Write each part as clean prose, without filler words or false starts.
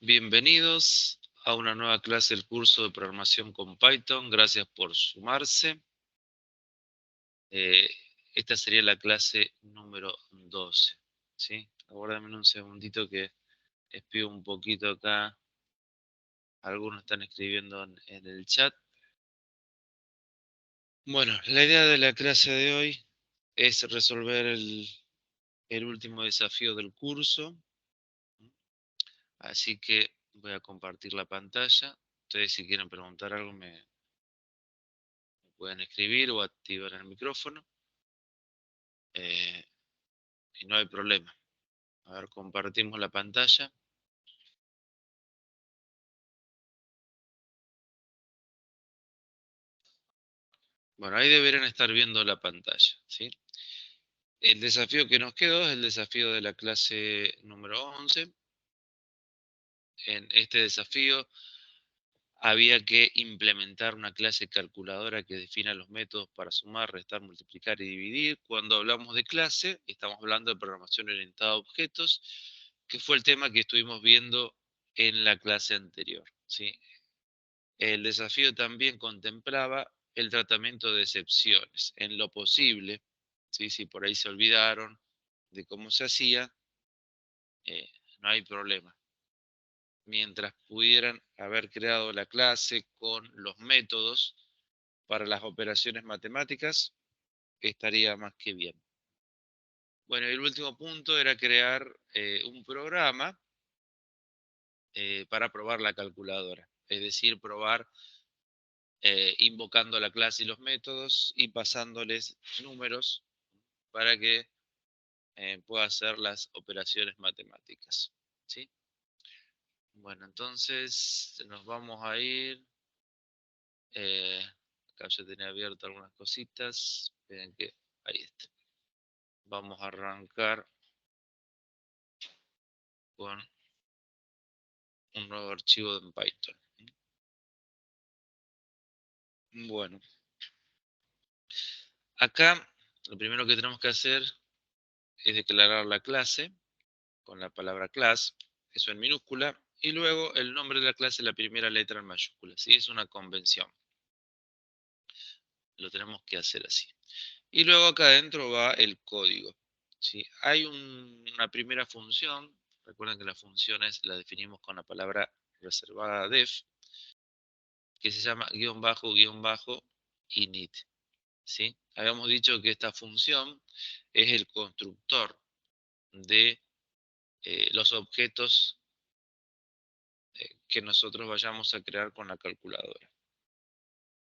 Bienvenidos a una nueva clase del curso de programación con Python. Gracias por sumarse. Eh, Esta sería la clase número 12. ¿Sí? Aguárdame un segundito que espío un poquito acá. Algunos están escribiendo en el chat. Bueno, la idea de la clase de hoy es resolver el último desafío del curso. Así que voy a compartir la pantalla. Ustedes si quieren preguntar algo me pueden escribir o activar el micrófono. Y no hay problema. A ver, compartimos la pantalla. Bueno, ahí deberían estar viendo la pantalla, ¿sí? El desafío que nos quedó es el desafío de la clase número 11. En este desafío había que implementar una clase calculadora que defina los métodos para sumar, restar, multiplicar y dividir. Cuando hablamos de clase, estamos hablando de programación orientada a objetos, que fue el tema que estuvimos viendo en la clase anterior, ¿sí? El desafío también contemplaba el tratamiento de excepciones. En lo posible, ¿sí? Si por ahí se olvidaron de cómo se hacía, eh, no hay problema. Mientras pudieran haber creado la clase con los métodos para las operaciones matemáticas, estaría más que bien. Bueno, y el último punto era crear un programa para probar la calculadora, es decir, probar invocando la clase y los métodos y pasándoles números para que pueda hacer las operaciones matemáticas. ¿Sí? Bueno, entonces nos vamos a ir. eh, Acá ya tenía abierto algunas cositas. Esperen que ahí está. Vamos a arrancar con un nuevo archivo en Python. Bueno, acá lo primero que tenemos que hacer es declarar la clase con la palabra class, eso en minúscula, y luego el nombre de la clase, la primera letra en mayúscula. ¿Sí? Es una convención. Lo tenemos que hacer así. Y luego acá adentro va el código. ¿Sí? Hay una primera función. Recuerden que las funciones las definimos con la palabra reservada def, que se llama guión bajo init. ¿Sí? Habíamos dicho que esta función es el constructor de los objetos que nosotros vayamos a crear con la calculadora.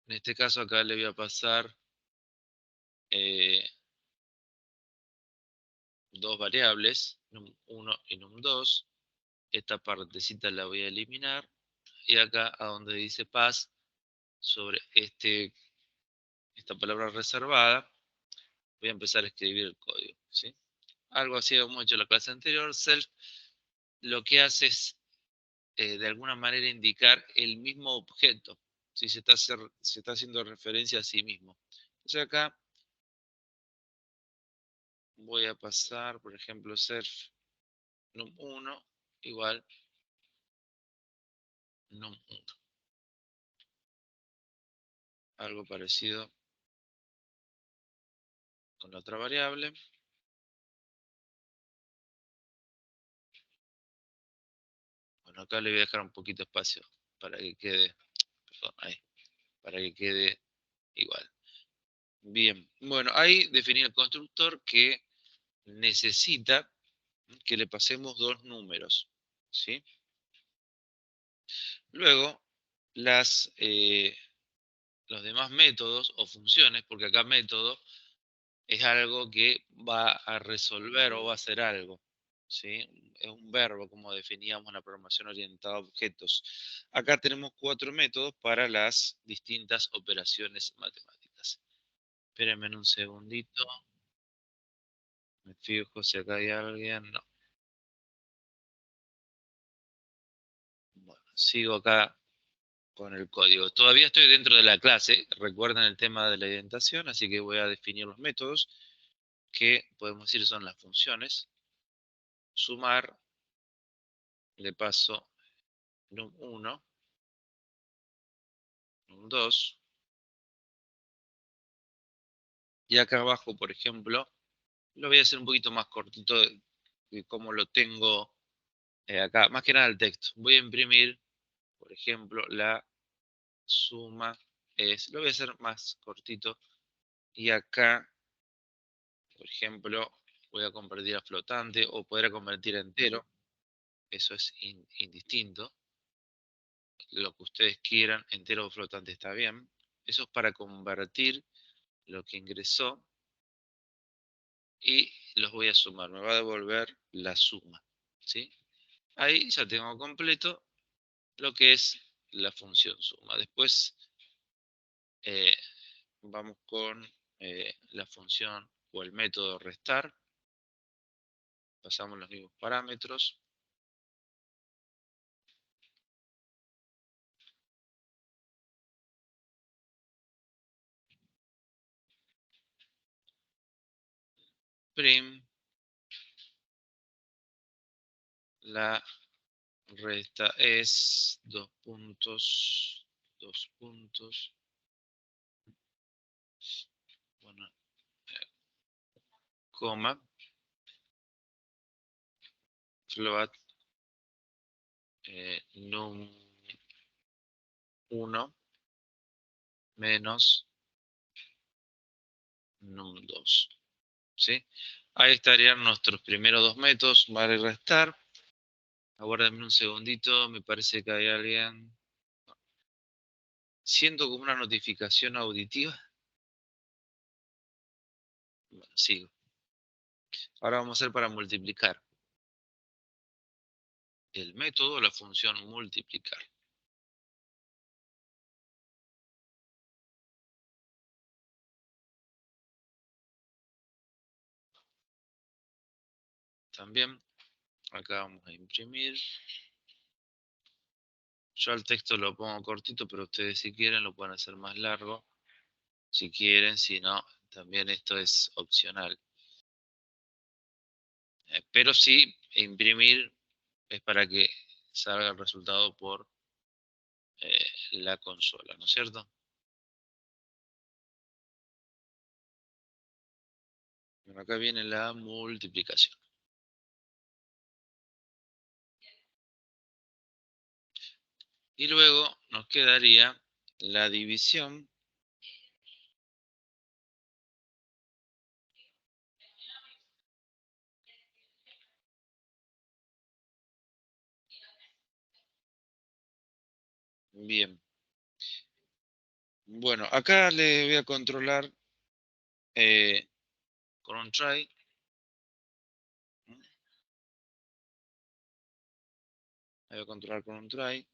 En este caso acá le voy a pasar dos variables, num1 y num2. Esta partecita la voy a eliminar. Y acá a donde dice pass, sobre esta palabra reservada, voy a empezar a escribir el código. ¿Sí? Algo así hemos hecho en la clase anterior. Self lo que hace es de alguna manera indicar el mismo objeto. Si se está haciendo referencia a sí mismo. Entonces acá voy a pasar, por ejemplo, self num1 igual num1. Algo parecido con la otra variable. Bueno, acá le voy a dejar un poquito de espacio para que quede, perdón, ahí, para que quede igual. Bien, bueno, ahí definí el constructor que necesita que le pasemos dos números, ¿sí? Luego, los demás métodos o funciones, porque acá método es algo que va a resolver o va a hacer algo, ¿sí? Es un verbo, como definíamos en la programación orientada a objetos. Acá tenemos 4 métodos para las distintas operaciones matemáticas. Espérenme un segundito. Me fijo si acá hay alguien. No. Bueno, sigo acá con el código. Todavía estoy dentro de la clase. Recuerden el tema de la indentación, así que voy a definir los métodos que podemos decir son las funciones. Sumar, de paso num1, num2. Y acá abajo, por ejemplo, lo voy a hacer un poquito más cortito de cómo lo tengo acá. Más que nada el texto. Voy a imprimir, por ejemplo, la suma es, lo voy a hacer más cortito. Y acá, por ejemplo, voy a convertir a flotante o poder convertir a entero. Eso es indistinto. Lo que ustedes quieran, entero o flotante está bien. Eso es para convertir lo que ingresó y los voy a sumar. Me va a devolver la suma. ¿Sí? Ahí ya tengo completo lo que es la función suma. Después eh, vamos con la función o el método restar. Pasamos los mismos parámetros. Prim, la resta es dos puntos, bueno, coma, float num1 menos num2. ¿Sí? Ahí estarían nuestros primeros dos métodos, sumar y restar. Aguárdenme un segundito, me parece que hay alguien. Siento como una notificación auditiva. Bueno, sigo. Ahora vamos a hacer para multiplicar. El método, la función multiplicar. También, acá vamos a imprimir. Yo el texto lo pongo cortito, pero ustedes si quieren lo pueden hacer más largo. Si quieren, si no, también esto es opcional. Pero sí, imprimir es para que salga el resultado por la consola, ¿no es cierto? Bueno, acá viene la multiplicación. Y luego nos quedaría la división. Bien. Bueno, acá le voy a controlar eh, con un try. Voy a controlar con un try.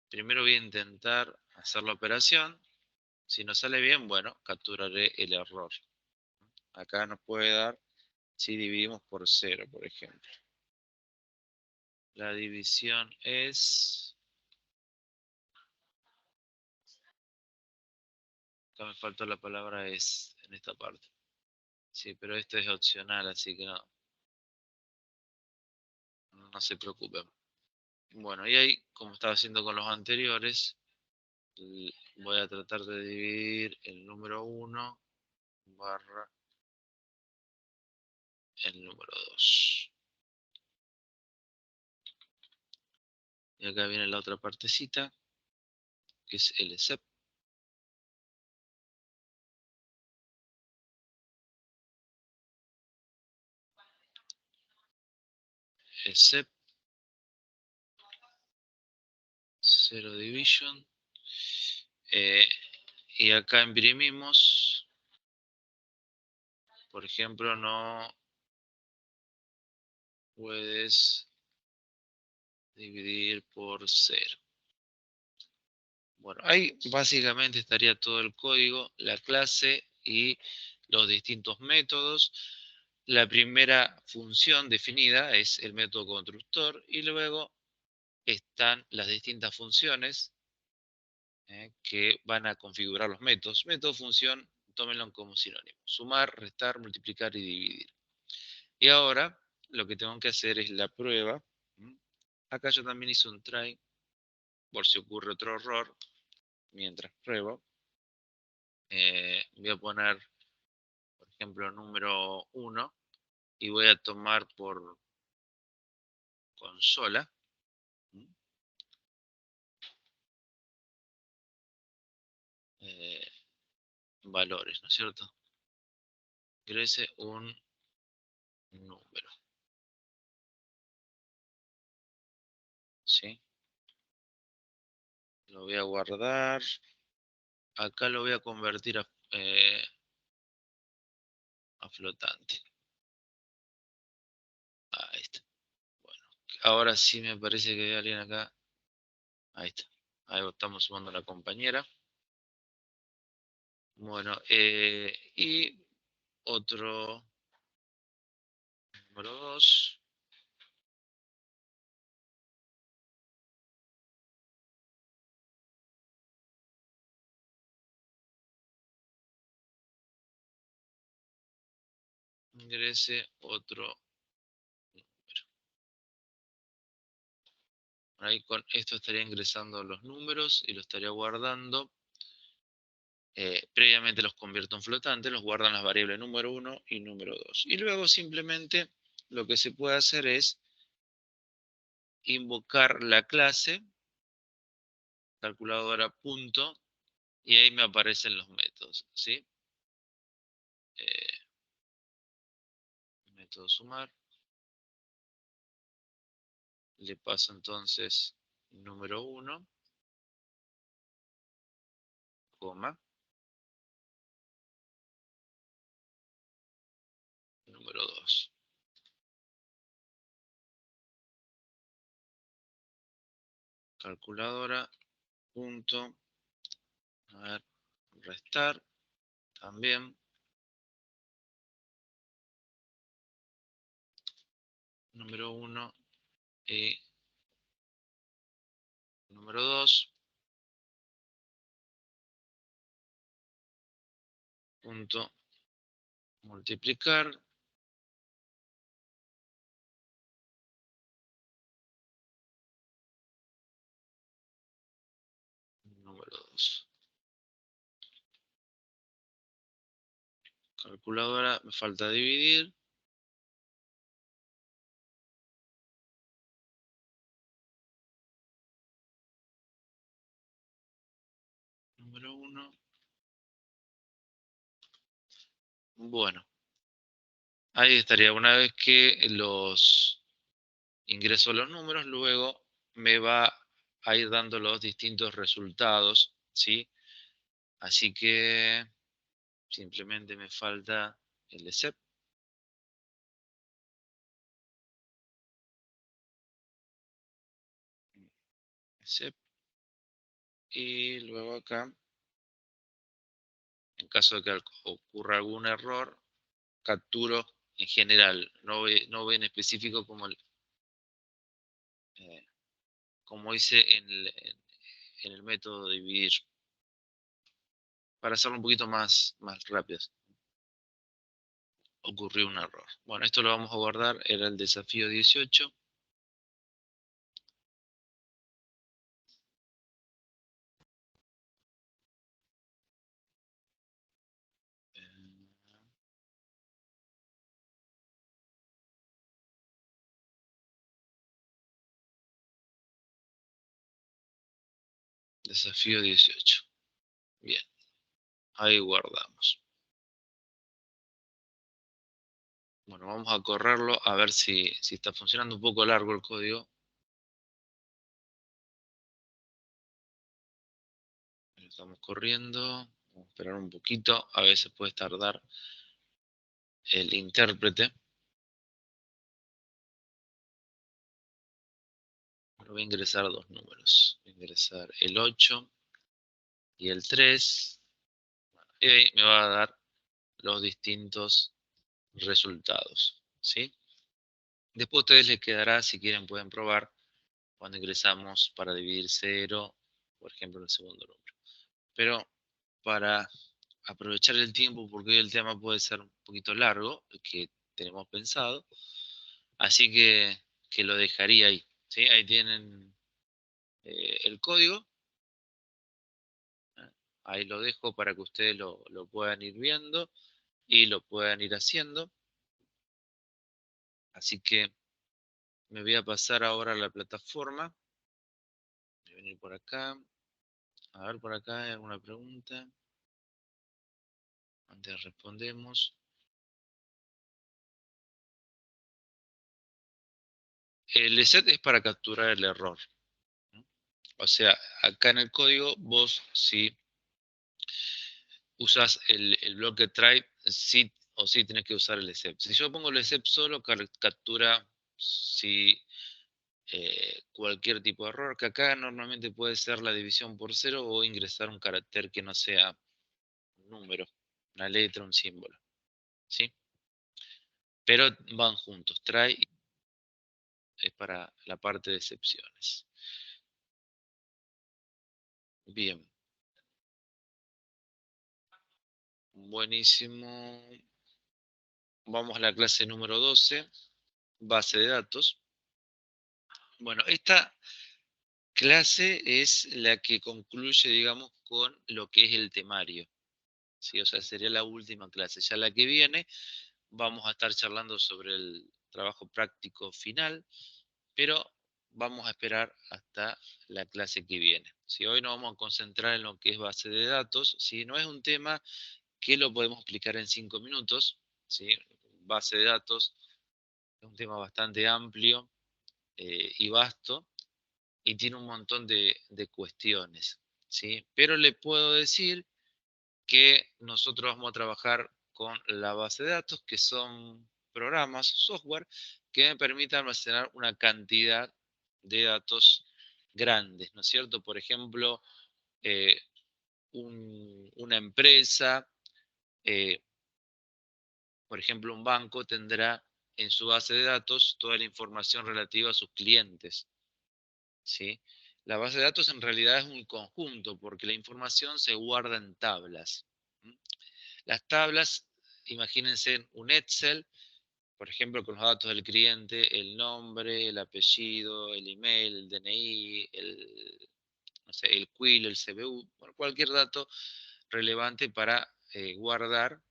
Primero voy a intentar hacer la operación. Si no sale bien, bueno, capturaré el error. Acá nos puede dar si dividimos por 0, por ejemplo. La división es... Acá me faltó la palabra es en esta parte. Sí, pero esto es opcional, así que no se preocupen. Bueno, y ahí, como estaba haciendo con los anteriores, voy a tratar de dividir el número 1 barra el número 2. Y acá viene la otra partecita, que es el except. Except 0 division. Y acá imprimimos, por ejemplo, no puedes dividir por 0. Bueno, ahí básicamente estaría todo el código, la clase y los distintos métodos. La primera función definida es el método constructor y luego están las distintas funciones que van a configurar los métodos. Método, función, tómenlo como sinónimo. Sumar, restar, multiplicar y dividir. Y ahora lo que tengo que hacer es la prueba. Acá yo también hice un try, por si ocurre otro error, mientras pruebo. Voy a poner, por ejemplo, número 1 y voy a tomar por consola. eh, Valores, ¿no es cierto? Ingrese un número, ¿sí? Lo voy a guardar. Acá lo voy a convertir a flotante. Ahí está. Bueno, ahora sí me parece que hay alguien acá. Ahí está. Ahí estamos sumando a la compañera. Bueno, y otro número 2. Ingrese otro número. Ahí con esto estaría ingresando los números y lo estaría guardando. Previamente los convierto en flotantes, los guardan las variables número 1 y número 2. Y luego simplemente lo que se puede hacer es invocar la clase calculadora punto y ahí me aparecen los métodos, ¿sí? Eh, Método sumar. Le paso entonces número 1, coma, número 2. Calculadora punto, a ver, restar también, número 1 y número 2, punto, multiplicar, número 2. Calculadora, me falta dividir. Número 1. Bueno, ahí estaría. Una vez que los ingreso los números, luego me va a ir dando los distintos resultados, ¿sí? Así que simplemente me falta el de SEP. SEP. Y luego acá, en caso de que ocurra algún error, capturo en general, no voy en específico eh, como hice en el método de dividir, para hacerlo un poquito más rápido. Ocurrió un error. Bueno, esto lo vamos a guardar, era el desafío 18. Desafío 18. Bien, ahí guardamos. Bueno, vamos a correrlo a ver si está funcionando. Un poco largo el código. Lo estamos corriendo. Vamos a esperar un poquito. A veces puede tardar el intérprete. Pero voy a ingresar dos números. Voy a ingresar el 8 y el 3. Y ahí me va a dar los distintos resultados, ¿sí? Después a ustedes les quedará, si quieren pueden probar, cuando ingresamos para dividir 0, por ejemplo, en el segundo número. Pero para aprovechar el tiempo, porque hoy el tema puede ser un poquito largo, el que tenemos pensado, así que lo dejaría ahí. ¿sí? Ahí tienen el código. Ahí lo dejo para que ustedes lo puedan ir viendo y lo puedan ir haciendo. Así que me voy a pasar ahora a la plataforma. Voy a venir por acá. A ver, por acá hay alguna pregunta. Antes respondemos. El ESET es para capturar el error, ¿no? O sea, acá en el código vos si usas el bloque try, sí o sí tenés que usar el except. Si yo pongo el except solo, captura si cualquier tipo de error, que acá normalmente puede ser la división por cero o ingresar un carácter que no sea un número, una letra, un símbolo, ¿sí? Pero van juntos, try es para la parte de excepciones. Bien, buenísimo. Vamos a la clase número 12, base de datos. Bueno, esta clase es la que concluye, digamos, con lo que es el temario, ¿sí? O sea, sería la última clase. Ya la que viene vamos a estar charlando sobre el trabajo práctico final, pero vamos a esperar hasta la clase que viene. Si hoy nos vamos a concentrar en lo que es base de datos, si no es un tema que lo podemos explicar en 5 minutos, ¿sí? Base de datos es un tema bastante amplio y vasto y tiene un montón de cuestiones, ¿sí? Pero le puedo decir que nosotros vamos a trabajar con la base de datos, que son programas, software, que me permitan almacenar una cantidad de datos grandes, ¿no es cierto? Por ejemplo, eh, una empresa, eh, por ejemplo, un banco tendrá en su base de datos toda la información relativa a sus clientes, ¿sí? La base de datos en realidad es un conjunto porque la información se guarda en tablas. Las tablas, imagínense un Excel, por ejemplo, con los datos del cliente, el nombre, el apellido, el email, el DNI, no sé, el CUIL, el CBU, bueno, cualquier dato relevante para guardar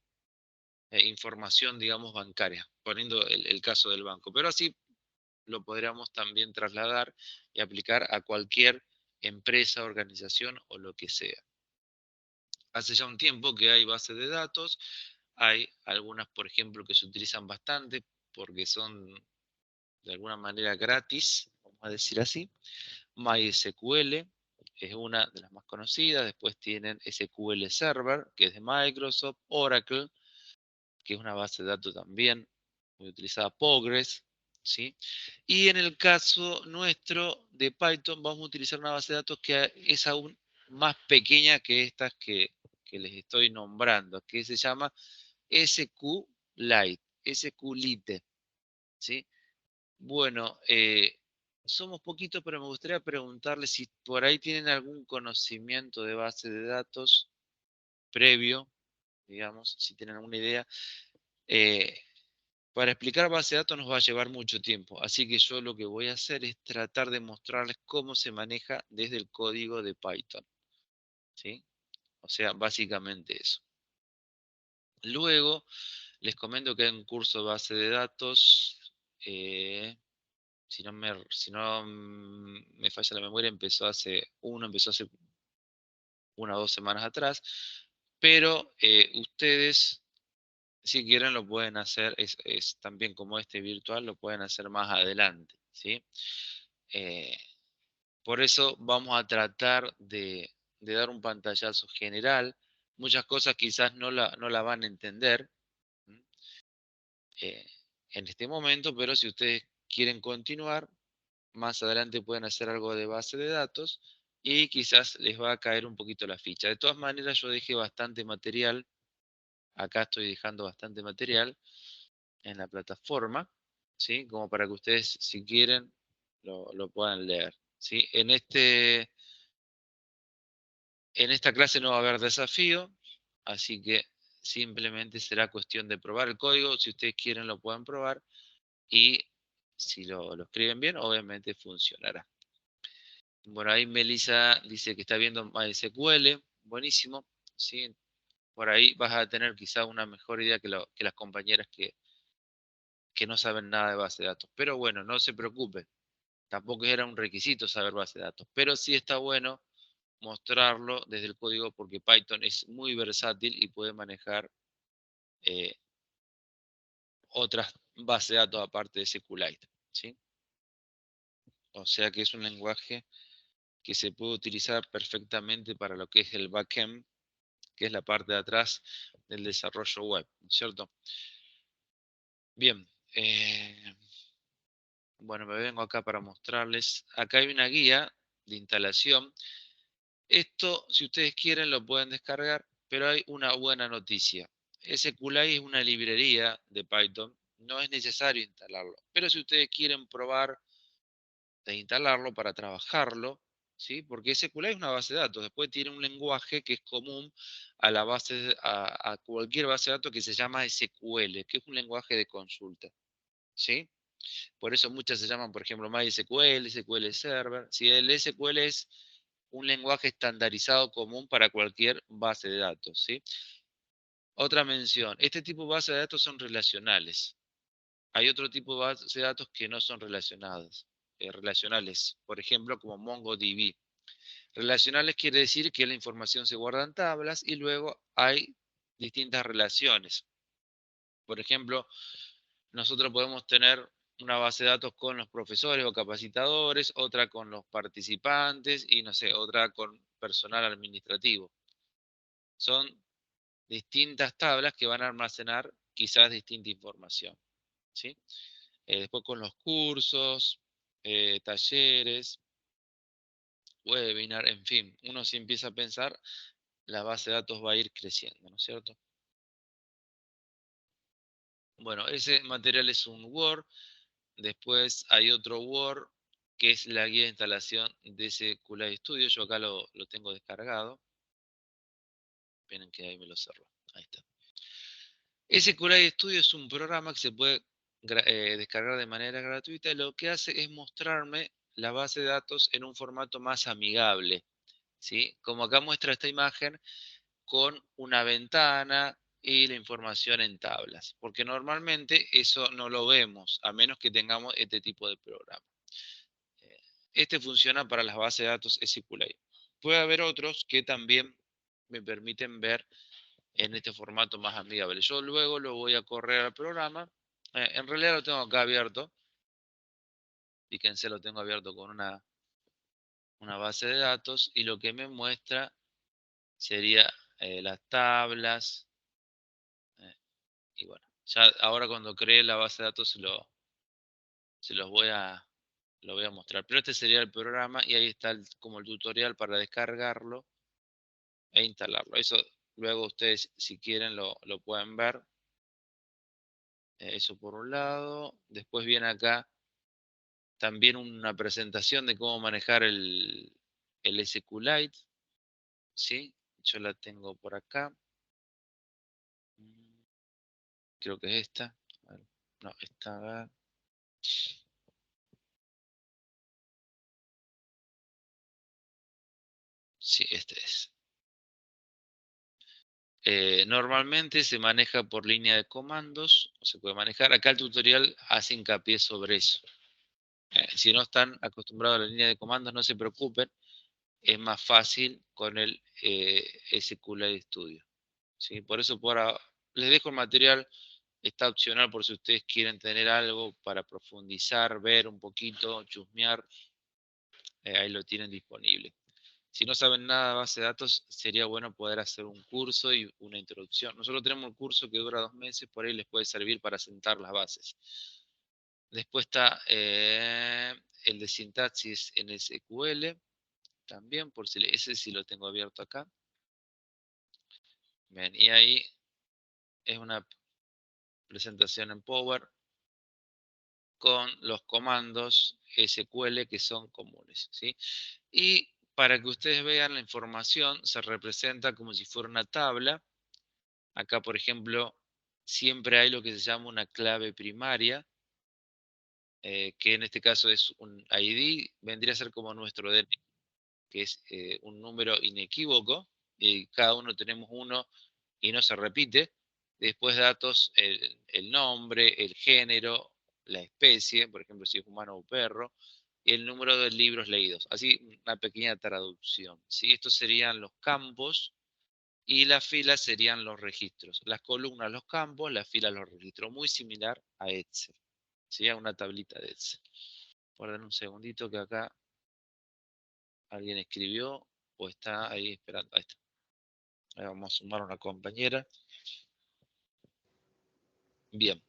información, digamos, bancaria, poniendo el caso del banco. Pero así lo podríamos también trasladar y aplicar a cualquier empresa, organización o lo que sea. Hace ya un tiempo que hay bases de datos, hay algunas, por ejemplo, que se utilizan bastante porque son de alguna manera gratis, vamos a decir así. MySQL es una de las más conocidas, después tienen SQL Server, que es de Microsoft, Oracle, que es una base de datos también muy utilizada, Postgres, ¿sí? Y en el caso nuestro de Python vamos a utilizar una base de datos que es aún más pequeña que estas que les estoy nombrando, que se llama SQLite, SQLite, ¿sí? Bueno, somos poquitos, pero me gustaría preguntarles si por ahí tienen algún conocimiento de base de datos previo, digamos, si tienen alguna idea. Eh, para explicar base de datos nos va a llevar mucho tiempo, así que yo lo que voy a hacer es tratar de mostrarles cómo se maneja desde el código de Python, ¿sí? O sea, básicamente eso. Luego, les comento que hay un curso de base de datos, si no me falla la memoria, empezó hace 1 o 2 semanas atrás, pero ustedes, si quieren, lo pueden hacer, es también como este virtual, lo pueden hacer más adelante, ¿sí? Eh, por eso vamos a tratar de dar un pantallazo general. Muchas cosas quizás no la van a entender eh, en este momento, pero si ustedes quieren continuar, más adelante pueden hacer algo de base de datos y quizás les va a caer un poquito la ficha. De todas maneras, yo dejé bastante material, acá estoy dejando bastante material en la plataforma, ¿sí? Como para que ustedes, si quieren, lo puedan leer, ¿sí? En esta clase no va a haber desafío, así que simplemente será cuestión de probar el código. Si ustedes quieren, lo pueden probar y si lo escriben bien, obviamente funcionará. Bueno, ahí Melissa dice que está viendo MySQL, buenísimo, ¿sí? Por ahí vas a tener quizá una mejor idea que las compañeras que no saben nada de base de datos. Pero bueno, no se preocupe, tampoco era un requisito saber base de datos, pero sí está bueno mostrarlo desde el código porque Python es muy versátil y puede manejar eh, otras bases de datos aparte de SQLite, ¿sí? O sea que es un lenguaje que se puede utilizar perfectamente para lo que es el backend, que es la parte de atrás del desarrollo web, ¿cierto? Bien, bueno, me vengo acá para mostrarles. Acá hay una guía de instalación. Esto, si ustedes quieren, lo pueden descargar, pero hay una buena noticia. SQLite es una librería de Python, no es necesario instalarlo. Pero si ustedes quieren probar de instalarlo para trabajarlo, ¿sí? Porque SQLite es una base de datos. Después tiene un lenguaje que es común a la base, a cualquier base de datos que se llama SQL, que es un lenguaje de consulta, ¿sí? Por eso muchas se llaman, por ejemplo, MySQL, SQL Server. Si el SQL es un lenguaje estandarizado común para cualquier base de datos, ¿sí? Otra mención, este tipo de bases de datos son relacionales. Hay otro tipo de bases de datos que no son relacionales, por ejemplo, como MongoDB. Relacionales quiere decir que la información se guarda en tablas y luego hay distintas relaciones. Por ejemplo, nosotros podemos tener una base de datos con los profesores o capacitadores, otra con los participantes y no sé, otra con personal administrativo. Son distintas tablas que van a almacenar quizás distinta información, ¿sí? Después con los cursos, talleres, webinar, en fin, uno si empieza a pensar, la base de datos va a ir creciendo, ¿no es cierto? Bueno, ese material es un Word. Después hay otro Word que es la guía de instalación de ese QLite Studio. Yo acá lo tengo descargado. Esperen que ahí me lo cerró. Ahí está. Ese QLite Studio es un programa que se puede descargar de manera gratuita y lo que hace es mostrarme la base de datos en un formato más amigable, ¿sí? Como acá muestra esta imagen con una ventana y la información en tablas, porque normalmente eso no lo vemos, a menos que tengamos este tipo de programa. Este funciona para las bases de datos SQLite. Puede haber otros que también me permiten ver en este formato más amigable. Yo luego lo voy a correr al programa. En realidad lo tengo acá abierto. Fíjense, lo tengo abierto con una base de datos y lo que me muestra sería las tablas. Y bueno, ya ahora cuando cree la base de datos se los lo voy a mostrar. Pero este sería el programa y ahí está como el tutorial para descargarlo e instalarlo. Eso luego ustedes, si quieren, lo pueden ver. Eso por un lado. Después viene acá también una presentación de cómo manejar el SQLite. ¿Sí? Yo la tengo por acá. Creo que es esta. A ver, no, esta. Sí, este es. Normalmente se maneja por línea de comandos, o se puede manejar. Acá el tutorial hace hincapié sobre eso. Si no están acostumbrados a la línea de comandos, no se preocupen, es más fácil con el SQLite Studio. ¿Sí? Por eso les dejo el material, está opcional por si ustedes quieren tener algo para profundizar, ver un poquito, chusmear, ahí lo tienen disponible. Si no saben nada de base de datos, sería bueno poder hacer un curso y una introducción. Nosotros tenemos un curso que dura 2 meses, por ahí les puede servir para sentar las bases. Después está el de sintaxis en SQL, también, por si ese sí lo tengo abierto acá. Bien, y ahí es una presentación en Power con los comandos SQL que son comunes, ¿sí? Y para que ustedes vean la información, se representa como si fuera una tabla. Acá, por ejemplo, siempre hay lo que se llama una clave primaria, que en este caso es un ID, vendría a ser como nuestro DNI, que es un número inequívoco, y cada uno tenemos uno y no se repite. Después datos, el nombre, el género, la especie, por ejemplo, si es humano o perro, y el número de libros leídos. Así, una pequeña traducción. ¿Sí? Estos serían los campos y las filas serían los registros. Las columnas, los campos, las filas, los registros. Muy similar a Excel. ¿Sí? A una tablita de Excel. Guarden un segundito que acá alguien escribió o está ahí esperando. Ahí está. Ahí vamos a sumar a una compañera. Bien.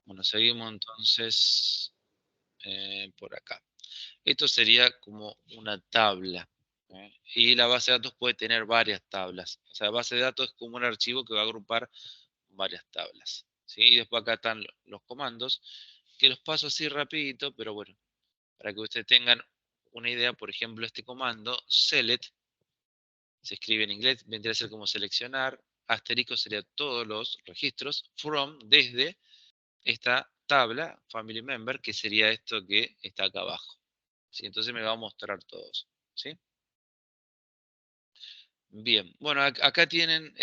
Bueno, seguimos entonces por acá. Esto sería como una tabla. Y la base de datos puede tener varias tablas. O sea, la base de datos es como un archivo que va a agrupar varias tablas. ¿Sí? Y después acá están los comandos, que los paso así rapidito, pero bueno, para que ustedes tengan una idea, por ejemplo, este comando, select, se escribe en inglés, vendría a ser como seleccionar, asterisco sería todos los registros, from, desde esta tabla, family member, que sería esto que está acá abajo. ¿Sí? Entonces me va a mostrar todos. ¿Sí? Bien, bueno, acá tienen,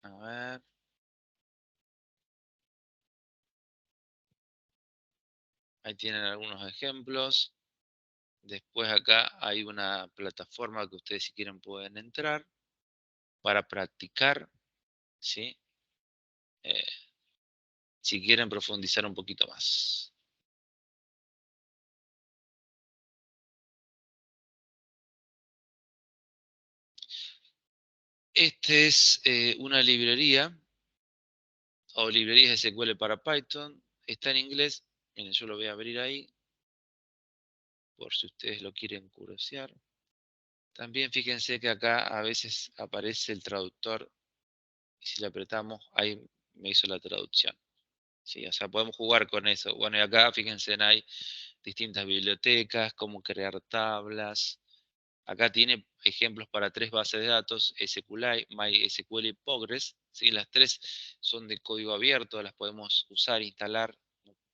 a ver, ahí tienen algunos ejemplos. Después acá hay una plataforma que ustedes si quieren pueden entrar para practicar, ¿sí? Eh, si quieren profundizar un poquito más. Este es una librería o librerías de SQL para Python. Está en inglés. Miren, yo lo voy a abrir ahí por si ustedes lo quieren curiosear. También fíjense que acá a veces aparece el traductor y si le apretamos, ahí me hizo la traducción. Sí, o sea, podemos jugar con eso. Bueno, y acá fíjense, hay distintas bibliotecas, cómo crear tablas. Acá tiene ejemplos para 3 bases de datos, SQLite, MySQL y Postgres. ¿Sí? Las 3 son de código abierto, las podemos usar, instalar,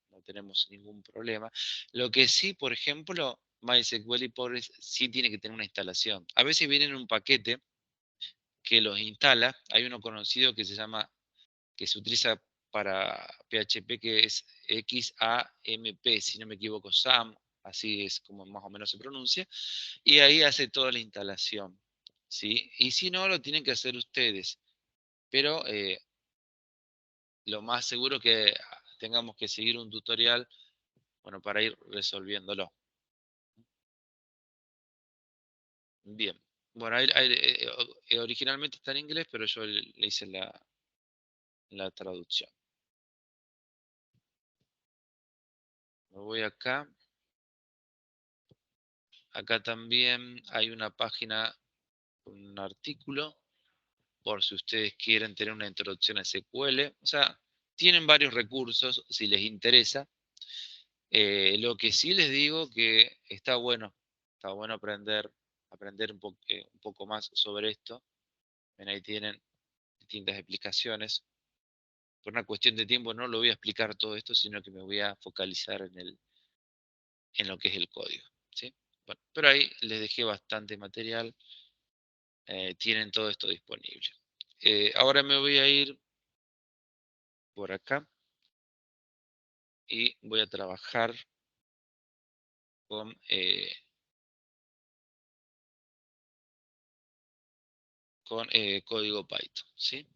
no tenemos ningún problema. Lo que sí, por ejemplo, MySQL y Postgres sí tiene que tener una instalación. A veces vienen en un paquete que los instala. Hay uno conocido que se llama, que se utiliza para PHP, que es XAMP, si no me equivoco, SAM, así es como más o menos se pronuncia, y ahí hace toda la instalación, ¿sí? Y si no, lo tienen que hacer ustedes, pero lo más seguro que tengamos que seguir un tutorial, bueno, para ir resolviéndolo. Bien. Bueno, originalmente está en inglés, pero yo le hice la traducción. Me voy acá. Acá también hay una página, un artículo, por si ustedes quieren tener una introducción a SQL. O sea, tienen varios recursos si les interesa. Lo que sí les digo que está bueno aprender un poco más sobre esto. Ven, ahí tienen distintas explicaciones. Por una cuestión de tiempo no lo voy a explicar todo esto, sino que me voy a focalizar en lo que es el código. ¿Sí? Bueno, pero ahí les dejé bastante material. Tienen todo esto disponible. Ahora me voy a ir por acá y voy a trabajar con, código Python, ¿sí?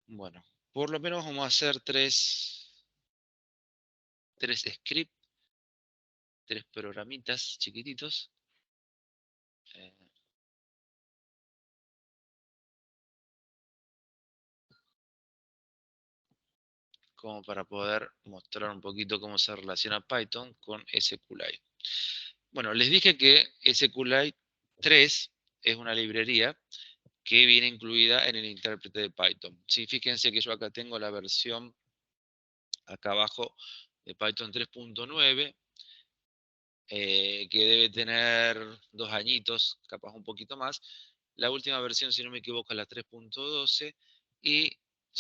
Bueno, por lo menos vamos a hacer tres scripts, 3 programitas chiquititos. eh, Como para poder mostrar un poquito cómo se relaciona Python con SQLite. Bueno, les dije que SQLite 3 es una librería que viene incluida en el intérprete de Python. Sí, fíjense que yo acá tengo la versión acá abajo de Python 3.9, que debe tener 2 añitos, capaz un poquito más. La última versión, si no me equivoco, es la 3.12 y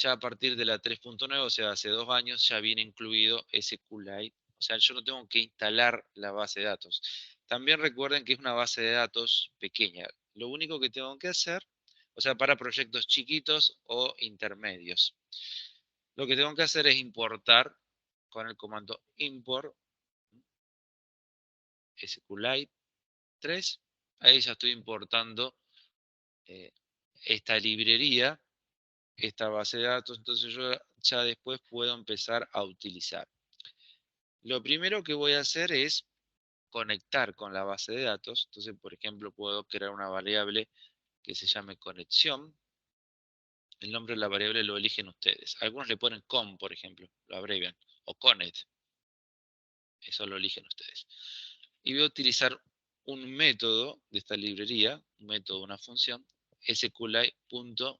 ya a partir de la 3.9, o sea, hace 2 años, ya viene incluido SQLite. O sea, yo no tengo que instalar la base de datos. También recuerden que es una base de datos pequeña. Lo único que tengo que hacer, o sea, para proyectos chiquitos o intermedios, lo que tengo que hacer es importar con el comando import SQLite 3. Ahí ya estoy importando eh, esta librería, esta base de datos, entonces yo ya después puedo empezar a utilizar. Lo primero que voy a hacer es conectar con la base de datos. Entonces, por ejemplo, puedo crear una variable que se llame conexión. El nombre de la variable lo eligen ustedes. Algunos le ponen com, por ejemplo, lo abrevian, o connect. Eso lo eligen ustedes. Y voy a utilizar un método de esta librería, un método, una función, sqli.connect.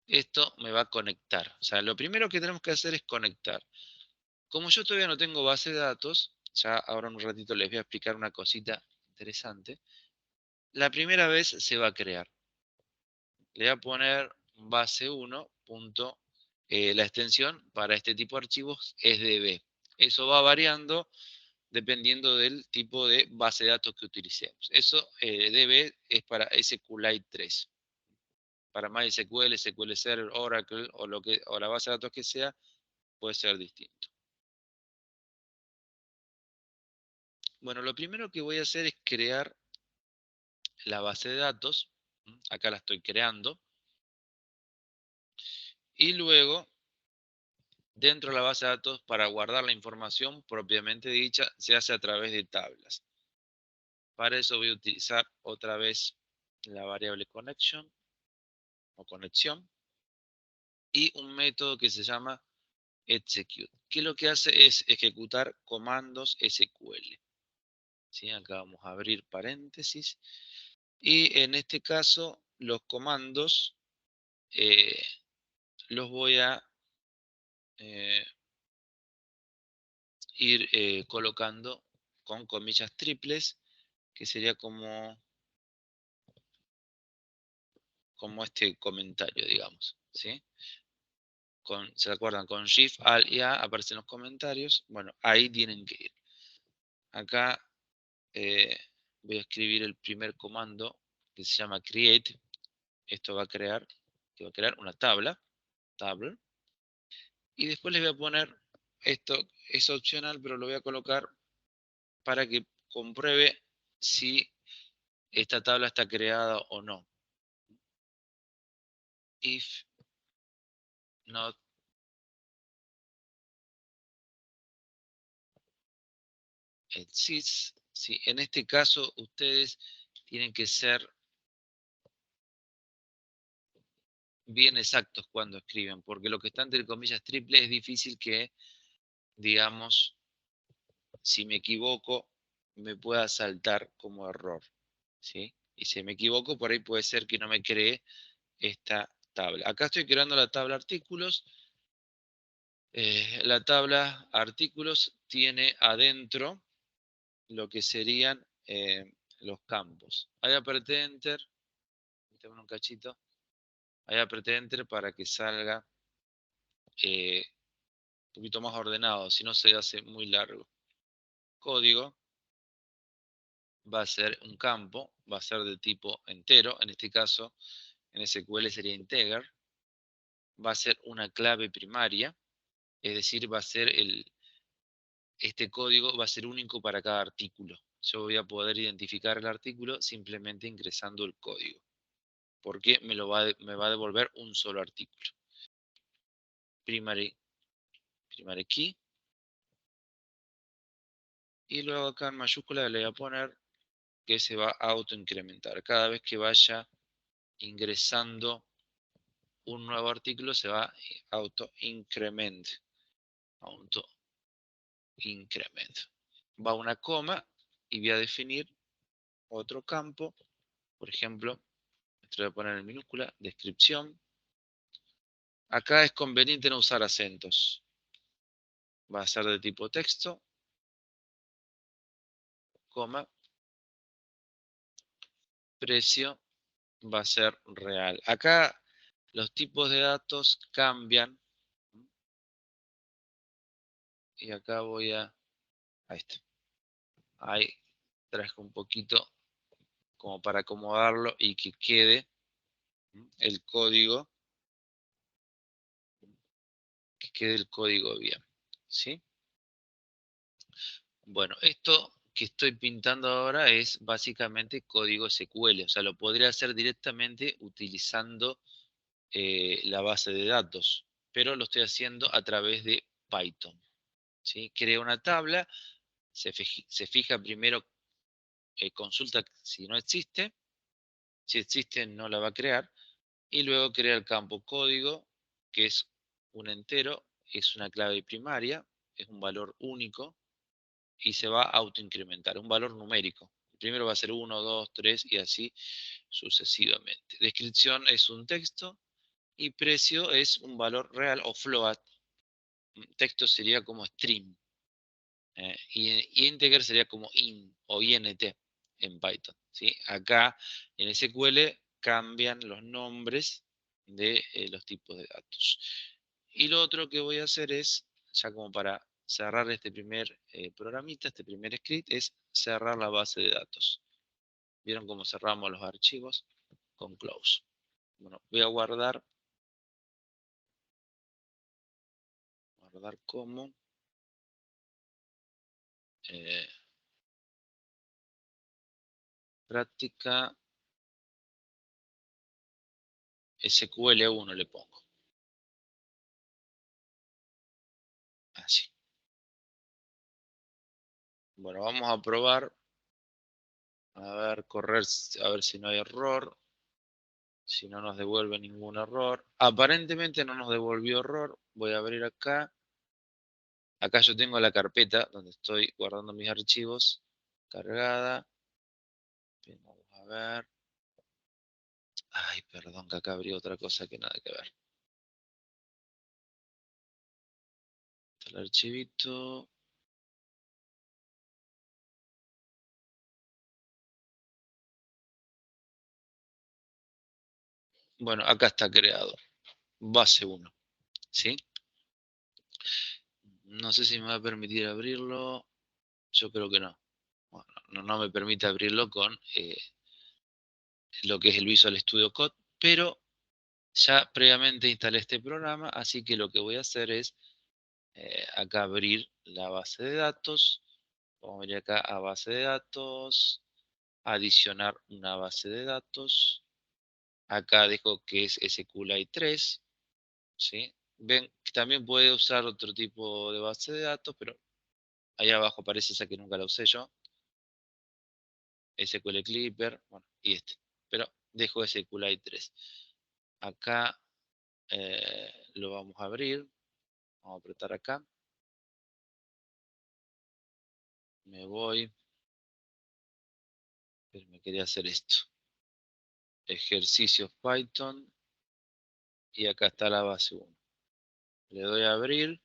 Esto me va a conectar. O sea, lo primero que tenemos que hacer es conectar. Como yo todavía no tengo base de datos, ya ahora en un ratito les voy a explicar una cosita interesante. La primera vez se va a crear. Le voy a poner base 1. La extensión para este tipo de archivos es db. Eso va variando dependiendo del tipo de base de datos que utilicemos. Eso db es para SQLite 3. Para MySQL, SQL Server, Oracle o la base de datos que sea, puede ser distinto. Bueno, lo primero que voy a hacer es crear la base de datos. Acá la estoy creando. Y luego, dentro de la base de datos, para guardar la información propiamente dicha, se hace a través de tablas. Para eso voy a utilizar otra vez la variable connection o conexión y un método que se llama execute, que lo que hace es ejecutar comandos SQL. ¿Sí? Acá vamos a abrir paréntesis. Y en este caso, los comandos los voy a ir colocando con comillas triples, que sería como este comentario, digamos. ¿Sí? ¿Se acuerdan? Con Shift, Alt y A aparecen los comentarios. Bueno, ahí tienen que ir. Acá voy a escribir el primer comando que se llama create. Esto va a crear una tabla. Y después les voy a poner, esto es opcional, pero lo voy a colocar para que compruebe si esta tabla está creada o no. If not exists, ¿sí? En este caso ustedes tienen que ser bien exactos cuando escriben, porque lo que está entre comillas triple es difícil que, digamos, si me equivoco, me pueda saltar como error, ¿sí? Y si me equivoco, por ahí puede ser que no me cree esta tabla. Acá estoy creando la tabla artículos. La tabla artículos tiene adentro lo que serían los campos. Ahí apreté Enter. Un cachito. Ahí apreté Enter para que salga un poquito más ordenado, si no se hace muy largo. Código va a ser un campo, va a ser de tipo entero, en este caso en SQL sería integer, va a ser una clave primaria, es decir, va a ser este código va a ser único para cada artículo. Yo voy a poder identificar el artículo simplemente ingresando el código, porque me va a devolver un solo artículo. Primary key. Y luego acá en mayúscula le voy a poner que se va a autoincrementar. Cada vez que vaya ingresando un nuevo artículo se va a auto-increment. Va una coma y voy a definir otro campo. Por ejemplo, esto lo voy a poner en minúscula, descripción. Acá es conveniente no usar acentos. Va a ser de tipo texto, coma, precio va a ser real. Acá los tipos de datos cambian. Y acá voy a... Ahí está. Ahí traje un poquito como para acomodarlo y que quede el código, bien. ¿Sí? Bueno, esto que estoy pintando ahora es básicamente código SQL. O sea, lo podría hacer directamente utilizando la base de datos, pero lo estoy haciendo a través de Python. ¿Sí? Crea una tabla, se fija primero, consulta si no existe, si existe no la va a crear, y luego crea el campo código, que es un entero, es una clave primaria, es un valor único, y se va a autoincrementar, un valor numérico. Primero va a ser 1, 2, 3 y así sucesivamente. Descripción es un texto y precio es un valor real o float. Texto sería como string. Y integer sería como in o int en Python. ¿Sí? Acá en SQL cambian los nombres de los tipos de datos. Y lo otro que voy a hacer es, ya como para cerrar este primer programita, este primer script, es cerrar la base de datos. ¿Vieron cómo cerramos los archivos? Con close. Bueno, voy a guardar como eh, práctica SQL1 le pongo. Así. Bueno, vamos a probar. A ver, correr, a ver si no hay error. Si no nos devuelve ningún error. Aparentemente no nos devolvió error. Voy a abrir acá. Acá yo tengo la carpeta donde estoy guardando mis archivos. Cargada. Vamos a ver. Ay, perdón, que acá abrí otra cosa que nada que ver. Está el archivito. Bueno, acá está creado. Base 1. ¿Sí? No sé si me va a permitir abrirlo. Yo creo que no. Bueno, no me permite abrirlo con lo que es el Visual Studio Code, pero ya previamente instalé este programa, así que lo que voy a hacer es acá abrir la base de datos. Vamos a venir acá a base de datos, adicionar una base de datos. Acá dejo que es SQLite 3. ¿Sí? Ven que también puede usar otro tipo de base de datos, pero ahí abajo aparece esa que nunca la usé yo. SQL Clipper, bueno, y este. Pero dejo SQLite 3. Acá lo vamos a abrir. Vamos a apretar acá. Me voy. Pero me quería hacer esto. Ejercicios Python. Y acá está la base 1. Le doy a abrir.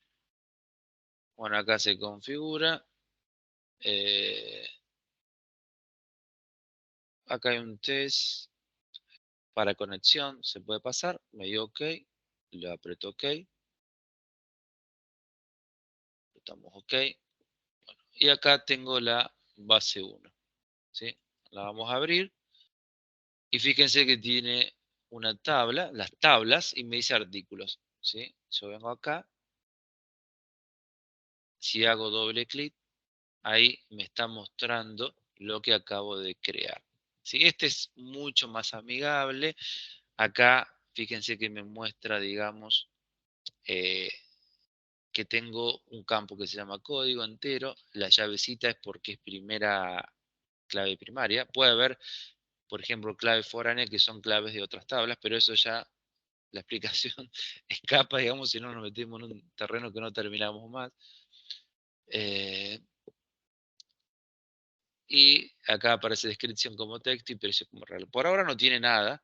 Bueno, acá se configura. Acá hay un test para conexión. Se puede pasar. Me dio OK. Le aprieto OK. Apretamos OK. Bueno, y acá tengo la base 1. ¿Sí? La vamos a abrir. Y fíjense que tiene una tabla, las tablas, y me dice artículos. ¿Sí? Yo vengo acá. Si hago doble clic, ahí me está mostrando lo que acabo de crear. ¿Sí? Este es mucho más amigable. Acá, fíjense que me muestra, digamos, eh, que tengo un campo que se llama código entero. La llavecita es porque es primera clave primaria. Puede haber, por ejemplo, claves foráneas que son claves de otras tablas, pero eso ya, la explicación escapa, digamos, si no nos metemos en un terreno que no terminamos más. Y acá aparece descripción como texto y precio como real. Por ahora no tiene nada,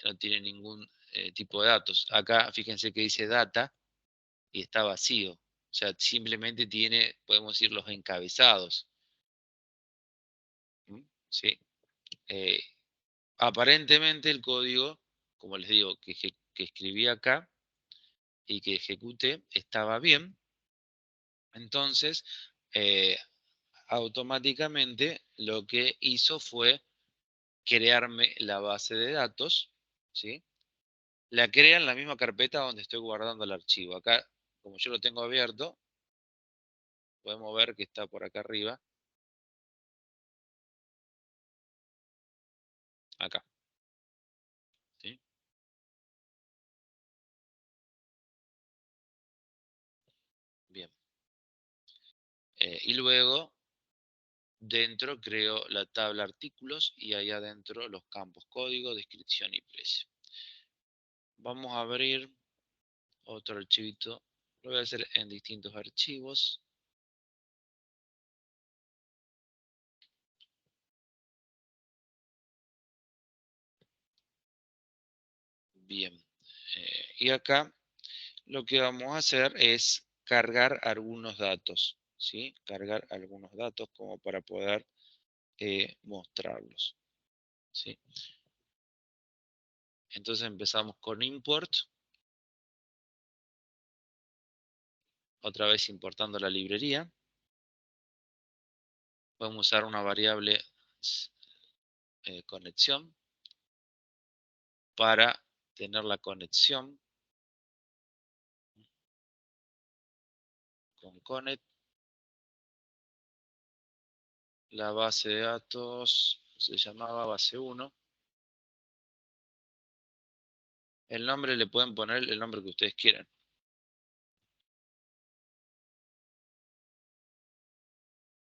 no tiene ningún tipo de datos. Acá fíjense que dice data y está vacío. O sea, simplemente tiene, podemos decir, los encabezados. ¿Sí? Aparentemente el código, como les digo, que escribí acá y que ejecuté, estaba bien. Entonces, eh, automáticamente lo que hizo fue crearme la base de datos, ¿sí? La crea en la misma carpeta donde estoy guardando el archivo. Acá, como yo lo tengo abierto, podemos ver que está por acá arriba, acá, ¿sí? Bien. Y luego, dentro creo la tabla artículos y ahí adentro los campos código, descripción y precio. Vamos a abrir otro archivito. Lo voy a hacer en distintos archivos. Bien. Y acá lo que vamos a hacer es cargar algunos datos, ¿sí? Cargar algunos datos como para poder mostrarlos, ¿sí? Entonces empezamos con import, otra vez importando la librería. Vamos a usar una variable conexión para tener la conexión con connect. La base de datos se llamaba base 1. El nombre le pueden poner el nombre que ustedes quieran.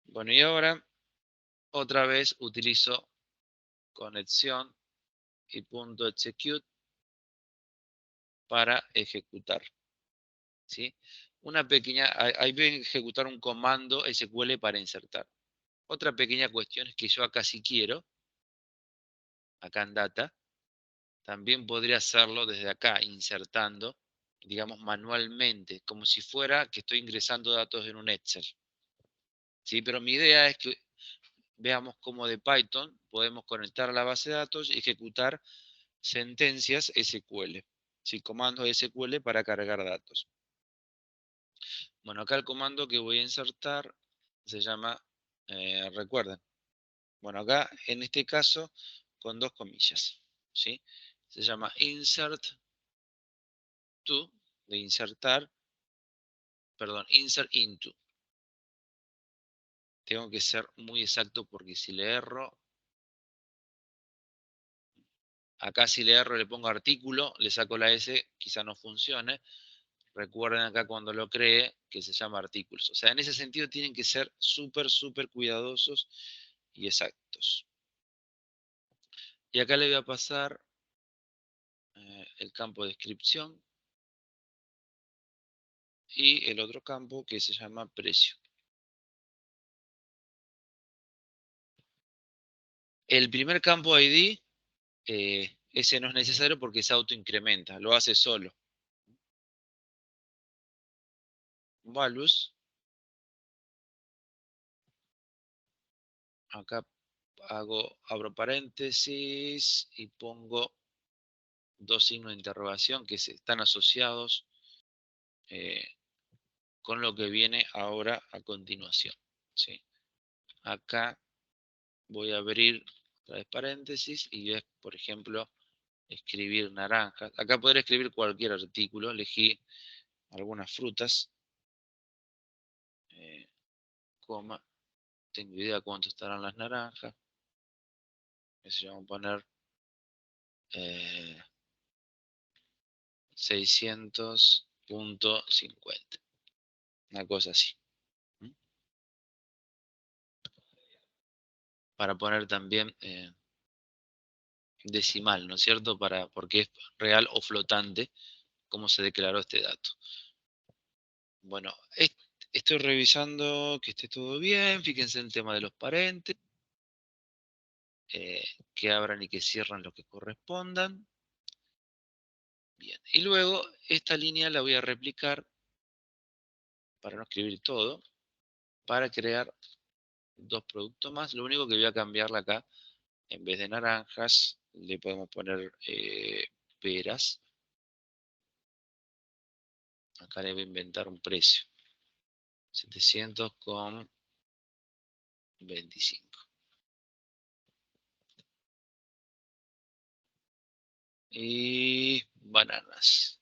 Bueno, y ahora otra vez utilizo conexión y punto execute para ejecutar, ¿sí? Una pequeña, ahí voy a ejecutar un comando SQL para insertar. Otra pequeña cuestión es que yo acá si quiero, acá en data, también podría hacerlo desde acá, insertando, digamos, manualmente, como si fuera que estoy ingresando datos en un Excel, ¿sí? Pero mi idea es que veamos cómo de Python podemos conectar a la base de datos y ejecutar sentencias SQL, ¿sí? Comandos SQL para cargar datos. Bueno, acá el comando que voy a insertar se llama, recuerden, bueno, acá en este caso con dos comillas, ¿sí? Se llama insert to, de insertar, perdón, insert into. Tengo que ser muy exacto porque si le erro, acá si le erro le pongo artículo, le saco la S, quizá no funcione. Recuerden acá cuando lo cree que se llama artículos. O sea, en ese sentido tienen que ser súper, súper cuidadosos y exactos. Y acá le voy a pasar el campo de descripción y el otro campo que se llama precio. El primer campo ID, ese no es necesario porque se autoincrementa, lo hace solo. Values, acá abro paréntesis y pongo dos signos de interrogación que están asociados eh, con lo que viene ahora a continuación, ¿sí? Acá voy a abrir otra vez paréntesis y es, por ejemplo, escribir naranja. Acá podré escribir cualquier artículo, elegí algunas frutas, coma, tengo idea cuánto estarán las naranjas, eso vamos a poner 600.50, una cosa así. ¿Mm? Para poner también decimal, ¿no es cierto? Porque es real o flotante, cómo se declaró este dato. Bueno, estoy revisando que esté todo bien, fíjense en el tema de los paréntesis, que abran y que cierran lo que correspondan. Bien, y luego esta línea la voy a replicar para no escribir todo, para crear dos productos más. Lo único que voy a cambiarla acá En vez de naranjas, le podemos poner peras. Acá le voy a inventar un precio. 700,25. Y bananas.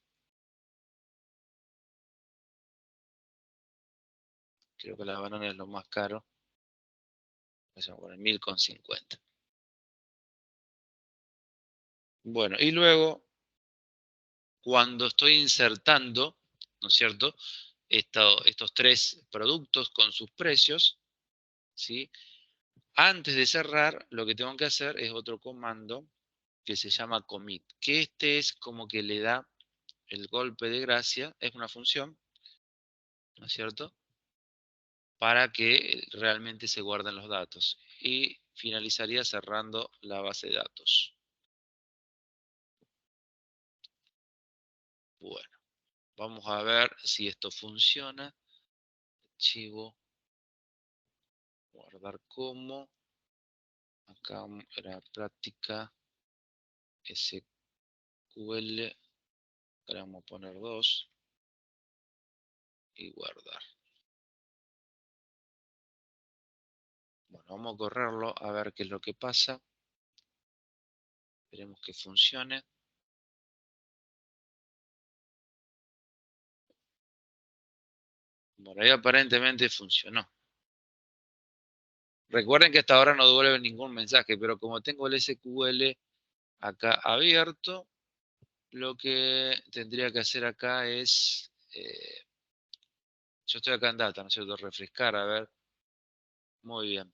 Creo que la banana es lo más caro. Vamos a poner 1000,50. Bueno, y luego, cuando estoy insertando, ¿no es cierto? Estos tres productos con sus precios, ¿sí? Antes de cerrar, lo que tengo que hacer es otro comando que se llama commit, que este es como que le da el golpe de gracia, es una función, ¿no es cierto? Para que realmente se guarden los datos. Y finalizaría cerrando la base de datos. Bueno, vamos a ver si esto funciona. Archivo, guardar como. Acá era práctica SQL. Ahora vamos a poner 2 y guardar. Bueno, vamos a correrlo a ver qué es lo que pasa. Esperemos que funcione. Bueno, ahí aparentemente funcionó. Recuerden que hasta ahora no devuelve ningún mensaje, pero como tengo el SQL acá abierto, lo que tendría que hacer acá es, yo estoy acá en data, ¿no es cierto? Refrescar, a ver. Muy bien.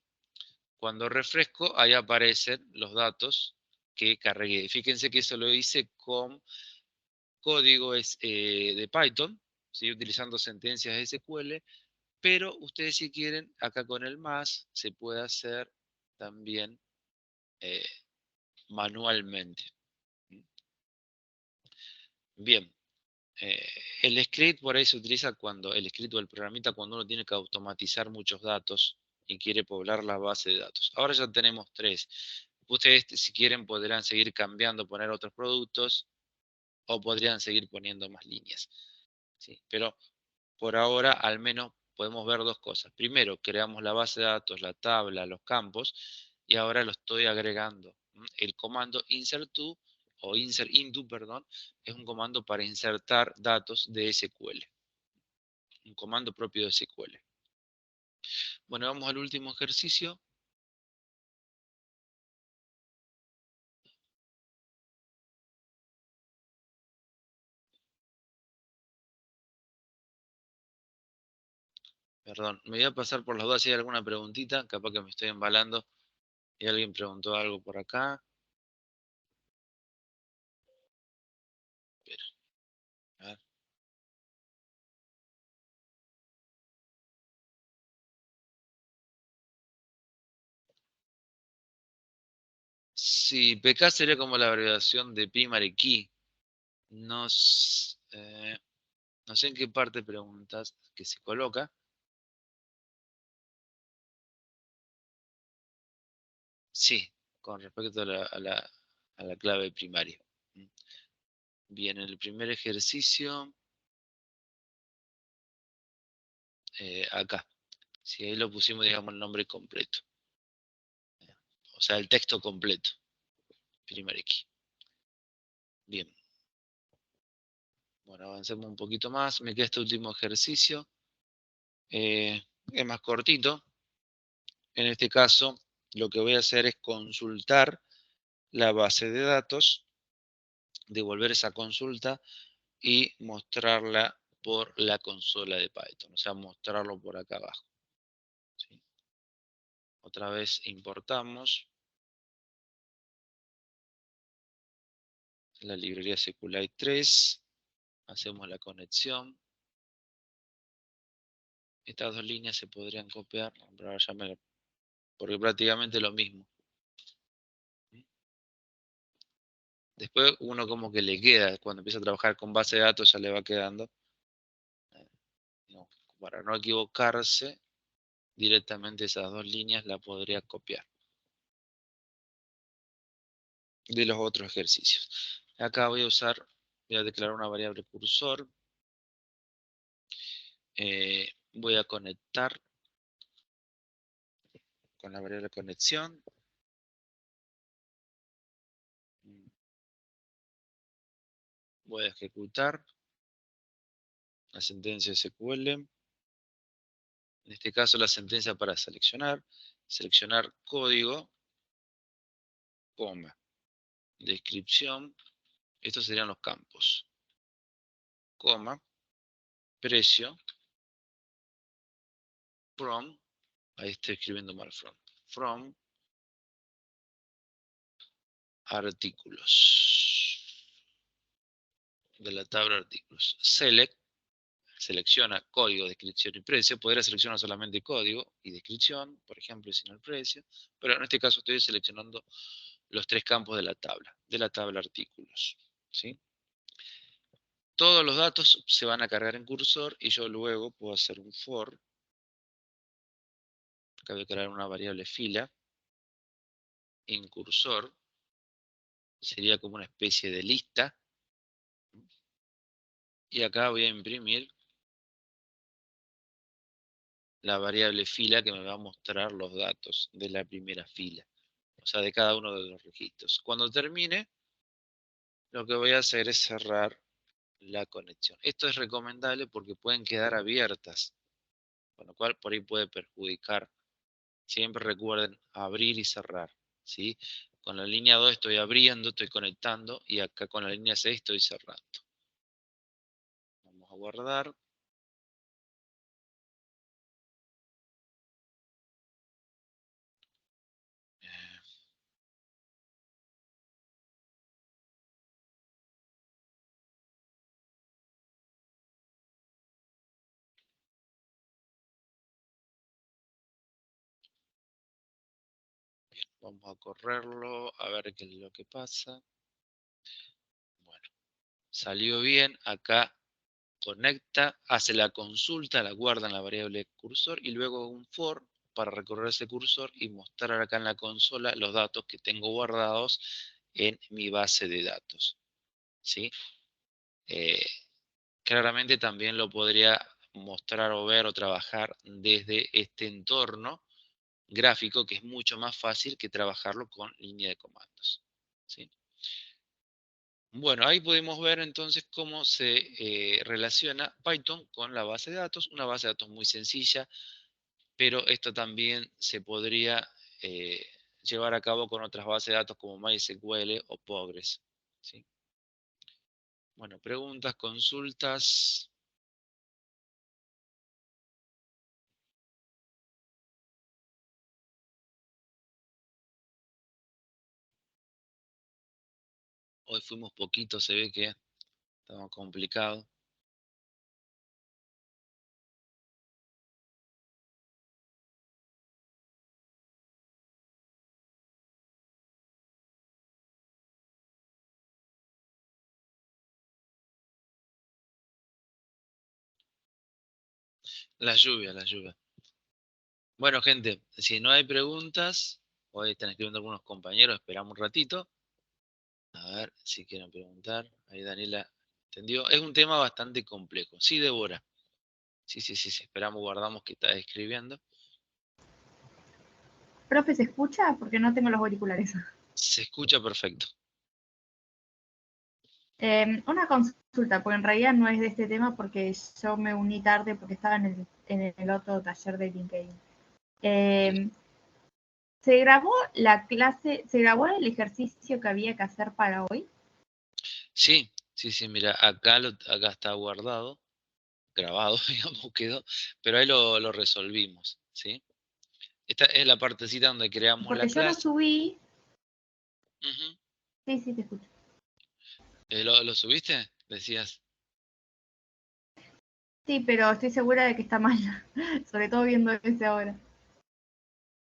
Cuando refresco, ahí aparecen los datos que cargué. Fíjense que eso lo hice con código de Python, ¿sí? Utilizando sentencias SQL, pero ustedes si quieren, acá con el más, se puede hacer también eh, manualmente. Bien, eh, el script por ahí se utiliza cuando, el script o el programita cuando uno tiene que automatizar muchos datos y quiere poblar la base de datos. Ahora ya tenemos 3. Ustedes, si quieren, podrán seguir cambiando, poner otros productos o podrían seguir poniendo más líneas. ¿Sí? Pero por ahora, al menos, podemos ver 2 cosas. Primero, creamos la base de datos, la tabla, los campos, y ahora lo estoy agregando. El comando insert to, o insert into, perdón, es un comando para insertar datos de SQL. Un comando propio de SQL. Bueno, vamos al último ejercicio. Perdón, me voy a pasar por las dudas si hay alguna preguntita, capaz que me estoy embalando y alguien preguntó algo por acá. Espera, a ver. Sí, PK sería como la abreviación de primary key. No, no sé en qué parte preguntas que se coloca. Sí, con respecto a la clave primaria. Bien, en el primer ejercicio, acá. Si ahí lo pusimos, digamos, el nombre completo. O sea, el texto completo. Primary key. Bien. Bueno, avancemos un poquito más. Me queda este último ejercicio. Es más cortito. En este caso, lo que voy a hacer es consultar la base de datos, devolver esa consulta y mostrarla por la consola de Python, o sea, mostrarlo por acá abajo. ¿Sí? Otra vez importamos la librería SQLite 3, hacemos la conexión. Estas 2 líneas se podrían copiar, porque prácticamente lo mismo. Después uno como que le queda, cuando empieza a trabajar con base de datos ya le va quedando. No, para no equivocarse, directamente esas 2 líneas la podría copiar. de los otros ejercicios. Acá voy a declarar una variable cursor. Voy a conectar con la variable conexión. Voy a ejecutar la sentencia SQL. En este caso la sentencia para seleccionar código, coma, descripción, estos serían los campos, coma, precio, from, ahí estoy escribiendo mal from artículos, de la tabla artículos, selecciona código, descripción y precio. Podría seleccionar solamente código y descripción, por ejemplo, y sin el precio, pero en este caso estoy seleccionando los tres campos de la tabla artículos, ¿sí? Todos los datos se van a cargar en cursor y yo luego puedo hacer un for. Acá voy a crear una variable fila en cursor. Sería como una especie de lista. Y acá voy a imprimir la variable fila que me va a mostrar los datos de la primera fila. O sea, de cada uno de los registros. Cuando termine, lo que voy a hacer es cerrar la conexión. Esto es recomendable porque pueden quedar abiertas, con lo cual por ahí puede perjudicar. Siempre recuerden abrir y cerrar, ¿sí? Con la línea 2 estoy abriendo, estoy conectando, y acá con la línea 6 estoy cerrando. Vamos a guardar. Vamos a correrlo, a ver qué es lo que pasa. Bueno, salió bien. Acá conecta, hace la consulta, la guarda en la variable cursor y luego un for para recorrer ese cursor y mostrar acá en la consola los datos que tengo guardados en mi base de datos, ¿sí? Claramente también lo podría mostrar o ver o trabajar desde este entorno gráfico, que es mucho más fácil que trabajarlo con línea de comandos, ¿sí? Bueno, ahí podemos ver entonces cómo se relaciona Python con la base de datos. Una base de datos muy sencilla, pero esto también se podría llevar a cabo con otras bases de datos como MySQL o Postgres, ¿sí? Bueno, preguntas, consultas. Hoy fuimos poquitos, se ve que estaba complicado. La lluvia, la lluvia. Bueno, gente, si no hay preguntas, hoy están escribiendo algunos compañeros, esperamos un ratito. A ver si quieren preguntar. Ahí Daniela entendió. Es un tema bastante complejo. Sí, Débora. Sí, sí, sí, sí. Esperamos, guardamos que está escribiendo. Profe, ¿se escucha? Porque no tengo los auriculares. Se escucha perfecto. Una consulta, porque en realidad no es de este tema porque yo me uní tarde porque estaba en el otro taller de LinkedIn. Bien. ¿Se grabó la clase, se grabó el ejercicio que había que hacer para hoy? Sí, sí, sí, mira, acá está guardado, grabado, digamos, quedó, pero ahí lo resolvimos, ¿sí? Esta es la partecita donde creamos la Porque yo lo clase. subí. Ujú. Sí, sí, te escucho. ¿Lo subiste? Decías. Sí, pero estoy segura de que está mal, sobre todo viendo ese ahora.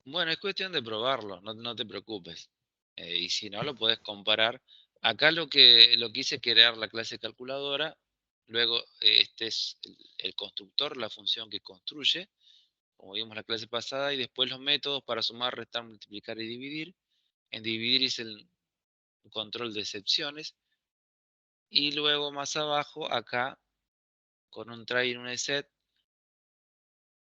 Bueno, es cuestión de probarlo, no te preocupes. Y si no, lo puedes comparar. Acá lo que hice es crear la clase calculadora, luego este es el constructor, la función que construye, como vimos la clase pasada, y después los métodos para sumar, restar, multiplicar y dividir. En dividir hice un control de excepciones. Y luego más abajo, acá, con un try y un set,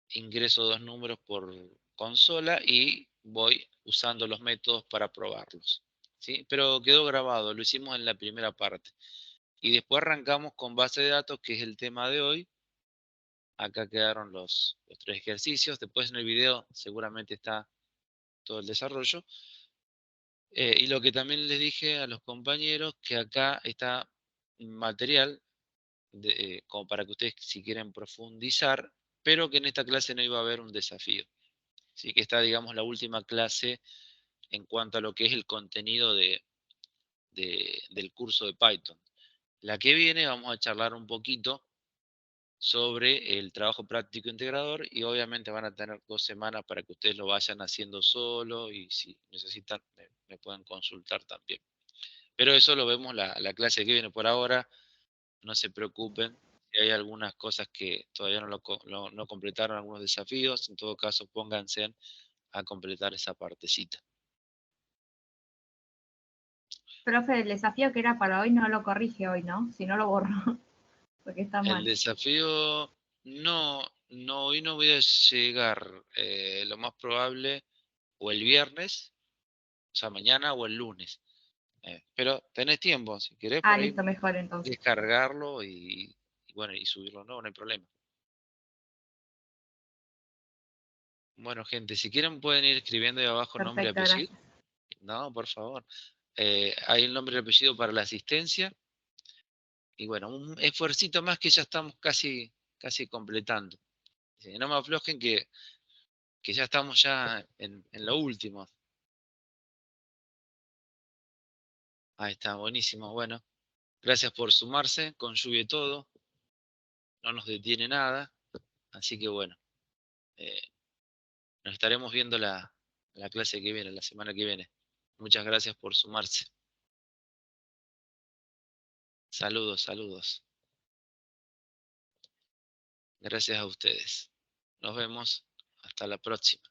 ingreso 2 números por consola y voy usando los métodos para probarlos. ¿Sí? Pero quedó grabado, lo hicimos en la primera parte. Y después arrancamos con base de datos, que es el tema de hoy. Acá quedaron los 3 ejercicios. Después en el video seguramente está todo el desarrollo. Y lo que también les dije a los compañeros, que acá está material como para que ustedes si quieren profundizar, pero que en esta clase no iba a haber un desafío. Así que está, digamos, la última clase en cuanto a lo que es el contenido del curso de Python. La que viene vamos a charlar un poquito sobre el trabajo práctico integrador y obviamente van a tener 2 semanas para que ustedes lo vayan haciendo solo y si necesitan me pueden consultar también. Pero eso lo vemos la clase que viene. Por ahora, no se preocupen. Si hay algunas cosas que todavía no completaron, algunos desafíos, en todo caso pónganse a completar esa partecita. Profe, el desafío que era para hoy no lo corrige hoy, ¿no? Si no lo borro, porque está El mal. desafío, hoy no voy a llegar, lo más probable, o el viernes, o sea, mañana o el lunes. Pero tenés tiempo, si querés Ah, por ahí listo, mejor entonces. descargarlo y bueno, y subirlo, no hay problema. Bueno, gente, si quieren pueden ir escribiendo ahí abajo nombre y Perfecto, apellido. gracias. No, por favor. Hay el nombre y apellido para la asistencia. Y bueno, un esfuercito más que ya estamos casi completando. No me aflojen que ya estamos ya en lo último. Ahí está, buenísimo. Bueno, gracias por sumarse con lluvia y todo. No nos detiene nada. Así que bueno, eh, nos estaremos viendo la clase que viene, la semana que viene. Muchas gracias por sumarse. Saludos, saludos. Gracias a ustedes. Nos vemos. Hasta la próxima.